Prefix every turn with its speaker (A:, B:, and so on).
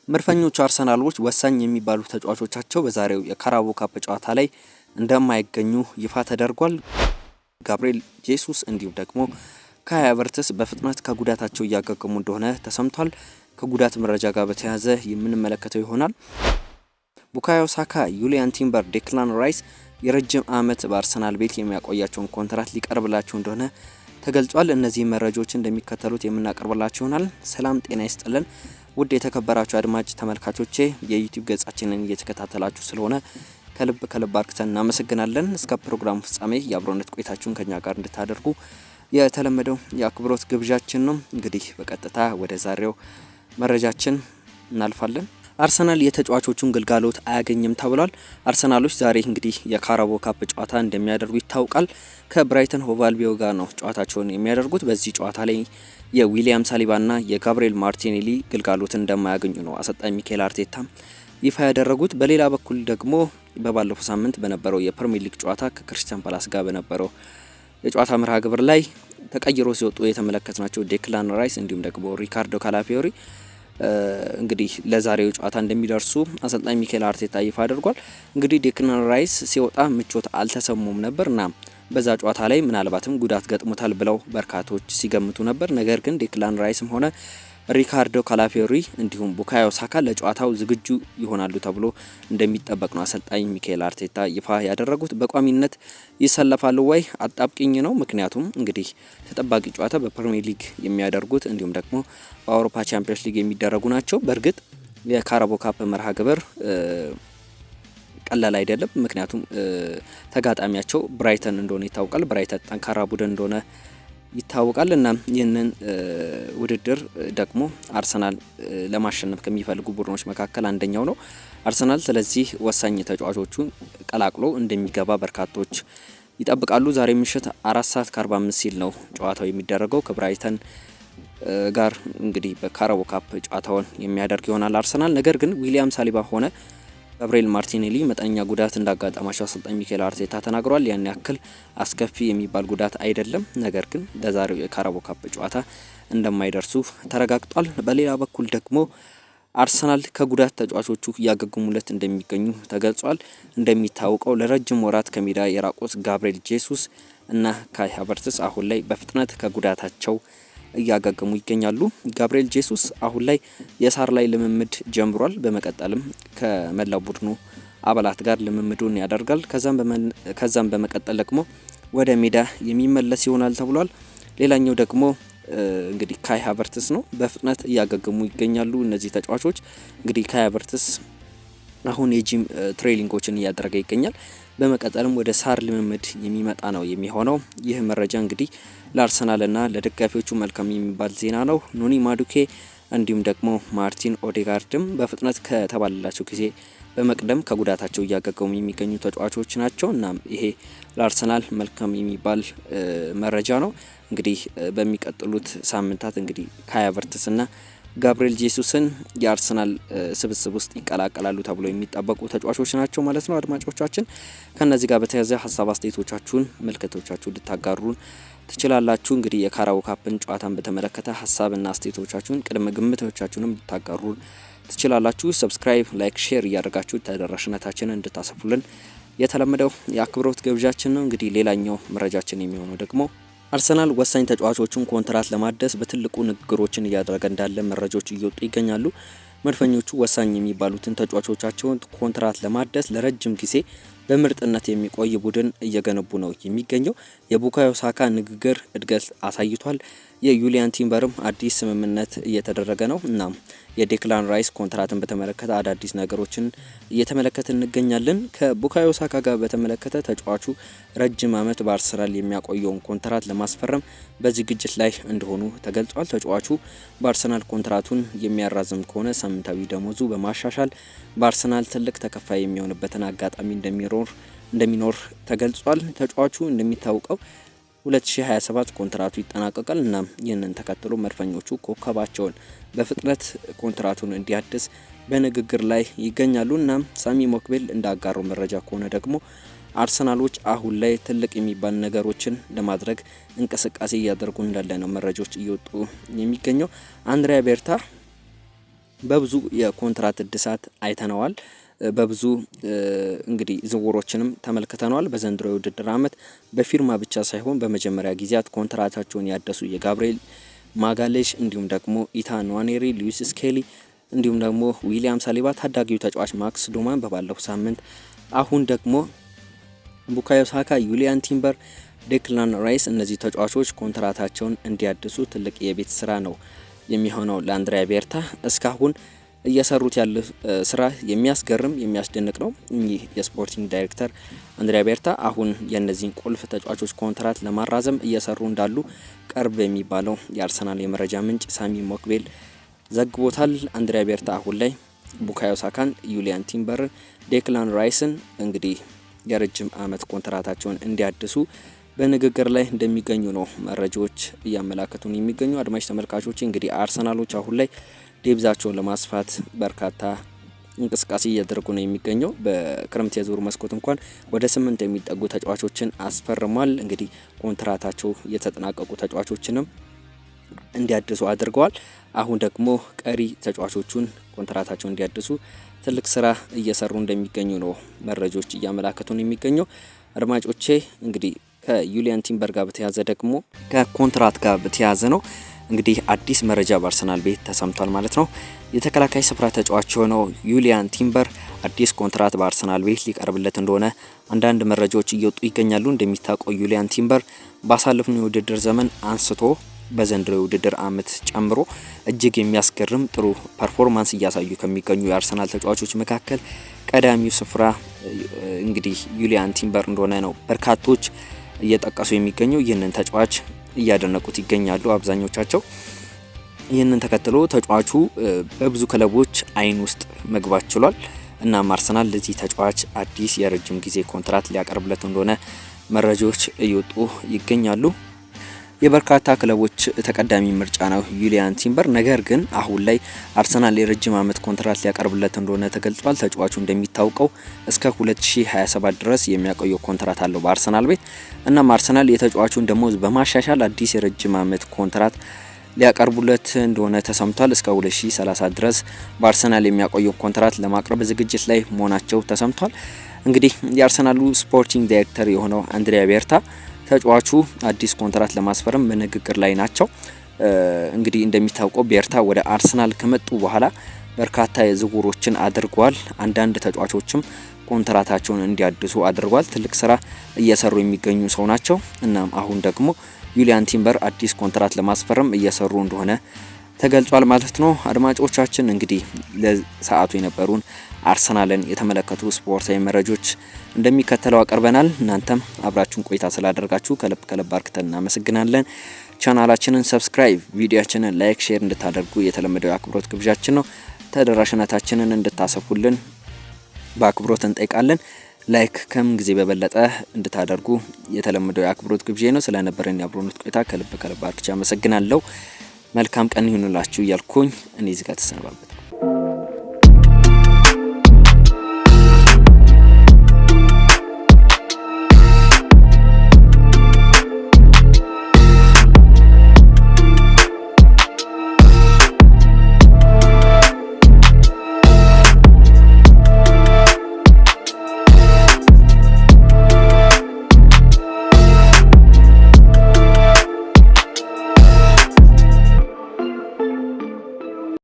A: መድፈኞቹ አርሰናሎች ወሳኝ የሚባሉ ተጫዋቾቻቸው በዛሬው የካራቦ ካፕ ጨዋታ ላይ እንደማይገኙ ይፋ ተደርጓል። ጋብሪኤል ጄሱስ እንዲሁም ደግሞ ካይ ሃቨርትዝ በፍጥነት ከጉዳታቸው እያገገሙ እንደሆነ ተሰምቷል። ከጉዳት መረጃ ጋር በተያያዘ የምንመለከተው ይሆናል። ቡካዮ ሳካ፣ ዩሊያን ቲምበር፣ ዴክላን ራይስ የረጅም ዓመት በአርሰናል ቤት የሚያቆያቸውን ኮንትራት ሊቀርብላቸው እንደሆነ ተገልጿል። እነዚህ መረጃዎች እንደሚከተሉት የምናቀርብላችሁ ይሆናል። ሰላም ጤና ይስጥልን ውድ የተከበራችሁ አድማጭ ተመልካቾቼ የዩቲዩብ ገጻችንን እየተከታተላችሁ ስለሆነ ከልብ አርክተን እናመሰግናለን። እስከ ፕሮግራሙ ፍጻሜ የአብሮነት ቆይታችሁን ከኛ ጋር እንድታደርጉ የተለመደው የአክብሮት ግብዣችን ነው። እንግዲህ በቀጥታ ወደ ዛሬው መረጃችን እናልፋለን። አርሰናል የተጫዋቾቹን ግልጋሎት አያገኝም ተብሏል። አርሰናሎች ዛሬ እንግዲህ የካራቦ ካፕ ጨዋታ እንደሚያደርጉ ይታወቃል። ከብራይተን ሆቭ አልቢዮን ጋር ነው ጨዋታቸውን የሚያደርጉት። በዚህ ጨዋታ ላይ የዊሊያም ሳሊባና የጋብሪኤል ማርቲኔሊ ግልጋሎት እንደማያገኙ ነው አሰልጣኝ ሚኬል አርቴታ ይፋ ያደረጉት። በሌላ በኩል ደግሞ በባለፈው ሳምንት በነበረው የፕሪሚየር ሊግ ጨዋታ ከክሪስታል ፓላስ ጋር በነበረው የጨዋታ መርሃ ግብር ላይ ተቀይሮ ሲወጡ የተመለከትናቸው ዴክላን ራይስ እንዲሁም ደግሞ ሪካርዶ ካላፊዮሪ እንግዲህ ለዛሬው ጨዋታ እንደሚደርሱ አሰልጣኝ ሚኬል አርቴታ ይፋ አድርጓል። እንግዲህ ዴክላን ራይስ ሲወጣ ምቾት አልተሰሙም ነበርና በዛ ጨዋታ ላይ ምናልባትም ጉዳት ገጥሞታል ብለው በርካቶች ሲገምቱ ነበር። ነገር ግን ዴክላን ራይስም ሆነ ሪካርዶ ካላፊዮሪ እንዲሁም ቡካዮ ሳካ ለጨዋታው ዝግጁ ይሆናሉ ተብሎ እንደሚጠበቅ ነው አሰልጣኝ ሚኬል አርቴታ ይፋ ያደረጉት። በቋሚነት ይሰለፋሉ ወይ? አጣብቂኝ ነው። ምክንያቱም እንግዲህ ተጠባቂ ጨዋታ በፕሪሚየር ሊግ የሚያደርጉት እንዲሁም ደግሞ በአውሮፓ ቻምፒየንስ ሊግ የሚደረጉ ናቸው። በእርግጥ የካራቦ ካፕ መርሃ ግብር ቀላል አይደለም። ምክንያቱም ተጋጣሚያቸው ብራይተን እንደሆነ ይታወቃል። ብራይተን ጠንካራ ቡድን እንደሆነ ይታወቃል እና ይህንን ውድድር ደግሞ አርሰናል ለማሸነፍ ከሚፈልጉ ቡድኖች መካከል አንደኛው ነው አርሰናል። ስለዚህ ወሳኝ ተጫዋቾቹን ቀላቅሎ እንደሚገባ በርካቶች ይጠብቃሉ። ዛሬ ምሽት 4:45 ሲል ነው ጨዋታው የሚደረገው ከብራይተን ጋር እንግዲህ በካራቦ ካፕ ጨዋታውን የሚያደርግ ይሆናል አርሰናል። ነገር ግን ዊሊያም ሳሊባ ሆነ ጋብሪኤል ማርቲኔሊ መጠነኛ ጉዳት እንዳጋጠማቸው አሰልጣኝ ሚኬል አርቴታ ተናግሯል። ያን ያክል አስከፊ የሚባል ጉዳት አይደለም፣ ነገር ግን ለዛሬው የካራቦ ካፕ ጨዋታ እንደማይደርሱ ተረጋግጧል። በሌላ በኩል ደግሞ አርሰናል ከጉዳት ተጫዋቾቹ እያገገሙለት እንደሚገኙ ተገልጿል። እንደሚታወቀው ለረጅም ወራት ከሜዳ የራቁት ጋብሪኤል ጄሱስ እና ካይ ሃቨርትዝ አሁን ላይ በፍጥነት ከጉዳታቸው እያገገሙ ይገኛሉ። ጋብሪኤል ጄሱስ አሁን ላይ የሳር ላይ ልምምድ ጀምሯል። በመቀጠልም ከመላው ቡድኑ አባላት ጋር ልምምዱን ያደርጋል። ከዛም በመቀጠል ደግሞ ወደ ሜዳ የሚመለስ ይሆናል ተብሏል። ሌላኛው ደግሞ እንግዲህ ካይ ሃቨርትዝ ነው። በፍጥነት እያገገሙ ይገኛሉ እነዚህ ተጫዋቾች። እንግዲህ ካይ ሃቨርትዝ አሁን የጂም ትሬኒንጎችን እያደረገ ይገኛል። በመቀጠልም ወደ ሳር ልምምድ የሚመጣ ነው የሚሆነው። ይህ መረጃ እንግዲህ ለአርሰናልና ለደጋፊዎቹ መልካም የሚባል ዜና ነው። ኖኒ ማዱኬ እንዲሁም ደግሞ ማርቲን ኦዴጋርድም በፍጥነት ከተባለላቸው ጊዜ በመቅደም ከጉዳታቸው እያገገሙ የሚገኙ ተጫዋቾች ናቸው እና ይሄ ለአርሰናል መልካም የሚባል መረጃ ነው። እንግዲህ በሚቀጥሉት ሳምንታት እንግዲህ ካይ ሃቨርትዝና ጋብሪኤል ጄሱስን የአርሰናል ስብስብ ውስጥ ይቀላቀላሉ ተብሎ የሚጠበቁ ተጫዋቾች ናቸው ማለት ነው። አድማጮቻችን ከነዚህ ጋር በተያያዘ ሀሳብ አስተያየቶቻችሁን መልከቶቻችሁን ልታጋሩን ትችላላችሁ። እንግዲህ የካራቦ ካፕን ጨዋታን በተመለከተ ሀሳብና አስተያየቶቻችሁን ቅድመ ግምቶቻችሁንም ልታጋሩን ትችላላችሁ። ሰብስክራይብ፣ ላይክ፣ ሼር እያደረጋችሁ ተደራሽነታችንን እንድታሰፉልን የተለመደው የአክብሮት ግብዣችን ነው። እንግዲህ ሌላኛው መረጃችን የሚሆነው ደግሞ አርሰናል ወሳኝ ተጫዋቾቹን ኮንትራት ለማደስ በትልቁ ንግግሮችን እያደረገ እንዳለ መረጃዎች እየወጡ ይገኛሉ። መድፈኞቹ ወሳኝ የሚባሉትን ተጫዋቾቻቸውን ኮንትራት ለማደስ ለረጅም ጊዜ በምርጥነት የሚቆይ ቡድን እየገነቡ ነው የሚገኘው። የቡካዮ ሳካ ንግግር እድገት አሳይቷል። የዩሊያን ቲምበርም አዲስ ስምምነት እየተደረገ ነው። እናም የዴክላን ራይስ ኮንትራትን በተመለከተ አዳዲስ ነገሮችን እየተመለከትን እንገኛለን። ከቡካዮ ሳካ ጋር በተመለከተ ተጫዋቹ ረጅም ዓመት በአርሰናል የሚያቆየውን ኮንትራት ለማስፈረም በዝግጅት ላይ እንደሆኑ ተገልጿል። ተጫዋቹ በአርሰናል ኮንትራቱን የሚያራዝም ከሆነ ሳምንታዊ ደሞዙ በማሻሻል በአርሰናል ትልቅ ተከፋይ የሚሆንበትን አጋጣሚ እንደሚኖር ተገልጿል። ተጫዋቹ እንደሚታወቀው 2027 ኮንትራቱ ይጠናቀቃል እና ይህንን ተከትሎ መድፈኞቹ ኮከባቸውን በፍጥነት ኮንትራቱን እንዲያድስ በንግግር ላይ ይገኛሉ እና ሳሚ ሞክቤል እንዳጋረው መረጃ ከሆነ ደግሞ አርሰናሎች አሁን ላይ ትልቅ የሚባል ነገሮችን ለማድረግ እንቅስቃሴ እያደረጉ እንዳለ ነው መረጃዎች እየወጡ የሚገኘው። አንድሪያ ቤርታ በብዙ የኮንትራት እድሳት አይተነዋል። በብዙ እንግዲህ ዝውውሮችንም ተመልክተነዋል። በዘንድሮ የውድድር ዓመት በፊርማ ብቻ ሳይሆን በመጀመሪያ ጊዜያት ኮንትራታቸውን ያደሱ የጋብርኤል ማጋሌሽ እንዲሁም ደግሞ ኢታን ንዋኔሪ፣ ሉዊስ ስኬሊ እንዲሁም ደግሞ ዊሊያም ሳሊባ፣ ታዳጊው ተጫዋች ማክስ ዶማን በባለፈው ሳምንት፣ አሁን ደግሞ ቡካዮ ሳካ፣ ዩሊያን ቲምበር፣ ዴክላን ራይስ እነዚህ ተጫዋቾች ኮንትራታቸውን እንዲያድሱ ትልቅ የቤት ስራ ነው የሚሆነው ለአንድሪያ ቤርታ። እስካሁን እየሰሩት ያለ ስራ የሚያስገርም የሚያስደንቅ ነው። ይህ የስፖርቲንግ ዳይሬክተር አንድሪያ ቤርታ አሁን የእነዚህን ቁልፍ ተጫዋቾች ኮንትራት ለማራዘም እየሰሩ እንዳሉ ቅርብ የሚባለው የአርሰናል የመረጃ ምንጭ ሳሚ ሞክቤል ዘግቦታል። አንድሪያ ቤርታ አሁን ላይ ቡካዮ ሳካን፣ ዩሊያን ቲምበርን፣ ዴክላን ራይስን እንግዲህ የረጅም ዓመት ኮንትራታቸውን እንዲያድሱ በንግግር ላይ እንደሚገኙ ነው መረጃዎች እያመላከቱን የሚገኙ። አድማጭ ተመልካቾች እንግዲህ አርሰናሎች አሁን ላይ ዴብዛቸውን ለማስፋት በርካታ እንቅስቃሴ እያደረጉ ነው የሚገኘው። በክረምት የዝውውር መስኮት እንኳን ወደ 8 የሚጠጉ ተጫዋቾችን አስፈርሟል። እንግዲህ ኮንትራታቸው የተጠናቀቁ ተጫዋቾችንም እንዲያድሱ አድርገዋል። አሁን ደግሞ ቀሪ ተጫዋቾቹን ኮንትራታቸውን እንዲያድሱ ትልቅ ስራ እየሰሩ እንደሚገኙ ነው መረጃዎች እያመላከቱን የሚገኘው። አድማጮቼ እንግዲህ ከዩሊያን ቲምበር ጋር በተያያዘ ደግሞ ከኮንትራት ጋር በተያያዘ ነው እንግዲህ አዲስ መረጃ በአርሰናል ቤት ተሰምቷል ማለት ነው። የተከላካይ ስፍራ ተጫዋች የሆነው ዩሊያን ቲምበር አዲስ ኮንትራት በአርሰናል ቤት ሊቀርብለት እንደሆነ አንዳንድ መረጃዎች እየወጡ ይገኛሉ። እንደሚታወቀው ዩሊያን ቲምበር ባሳለፍነው የውድድር ዘመን አንስቶ በዘንድሮ የውድድር ዓመት ጨምሮ እጅግ የሚያስገርም ጥሩ ፐርፎርማንስ እያሳዩ ከሚገኙ የአርሰናል ተጫዋቾች መካከል ቀዳሚው ስፍራ እንግዲህ ዩሊያን ቲምበር እንደሆነ ነው በርካቶች እየጠቀሱ የሚገኙ። ይህንን ተጫዋች እያደነቁት ይገኛሉ አብዛኞቻቸው። ይህንን ተከትሎ ተጫዋቹ በብዙ ክለቦች አይን ውስጥ መግባት ችሏል። እናም አርሰናል ለዚህ ተጫዋች አዲስ የረጅም ጊዜ ኮንትራት ሊያቀርብለት እንደሆነ መረጃዎች እየወጡ ይገኛሉ። የበርካታ ክለቦች ተቀዳሚ ምርጫ ነው ዩሊያን ቲምበር። ነገር ግን አሁን ላይ አርሰናል የረጅም ዓመት ኮንትራት ሊያቀርብለት እንደሆነ ተገልጿል። ተጫዋቹ እንደሚታወቀው እስከ 2027 ድረስ የሚያቆየው ኮንትራት አለው በአርሰናል ቤት። እናም አርሰናል የተጫዋቹን ደሞዝ በማሻሻል አዲስ የረጅም ዓመት ኮንትራት ሊያቀርቡለት እንደሆነ ተሰምቷል። እስከ 2030 ድረስ በአርሰናል የሚያቆየው ኮንትራት ለማቅረብ ዝግጅት ላይ መሆናቸው ተሰምቷል። እንግዲህ የአርሰናሉ ስፖርቲንግ ዳይሬክተር የሆነው አንድሪያ ቤርታ ተጫዋቹ አዲስ ኮንትራት ለማስፈረም በንግግር ላይ ናቸው። እንግዲህ እንደሚታወቀው ቤርታ ወደ አርሰናል ከመጡ በኋላ በርካታ ዝውውሮችን አድርጓል። አንዳንድ ተጫዋቾችም ኮንትራታቸውን እንዲያድሱ አድርጓል። ትልቅ ስራ እየሰሩ የሚገኙ ሰው ናቸው። እናም አሁን ደግሞ ዩሊያን ቲምበር አዲስ ኮንትራት ለማስፈረም እየሰሩ እንደሆነ ተገልጿል ማለት ነው። አድማጮቻችን እንግዲህ ለሰዓቱ የነበሩን አርሰናልን የተመለከቱ ስፖርታዊ መረጃዎች እንደሚከተለው አቀርበናል። እናንተም አብራችሁን ቆይታ ስላደረጋችሁ ከልብ አርክተን እናመሰግናለን። ቻናላችንን ሰብስክራይብ፣ ቪዲዮአችንን ላይክ፣ ሼር እንድታደርጉ የተለመደው የአክብሮት ግብዣችን ነው። ተደራሽነታችንን እንድታሰፉልን በአክብሮት እንጠይቃለን። ላይክ ከምን ጊዜ በበለጠ እንድታደርጉ የተለመደው የአክብሮት ግብዣ ነው። ስለነበረን የአብሮነት ቆይታ ከልብ አርክቼ አመሰግናለሁ። መልካም ቀን ይሁንላችሁ እያልኩኝ እኔ እዚህ ጋር ተሰነባበታለሁ።